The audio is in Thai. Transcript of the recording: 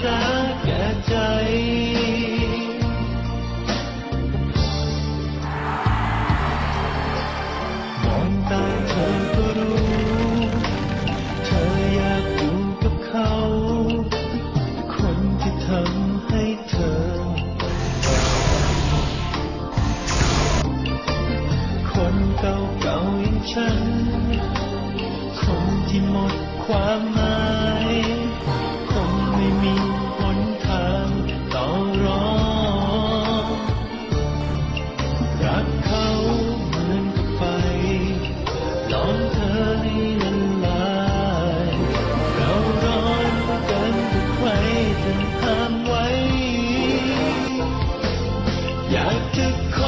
สาแก่ใจมองตาเธอก็รู้เธออยากอยู่กับเขาคนที่ทำให้เธอคนเก่าๆอย่างฉันคนที่หมดความหมายคงไม่มีหนทางต่อรองรักเขาเหมือนกับไฟลองเธอให้ละลายเราร้อนกันกับใครจะห้ามไว้อยากจะขอ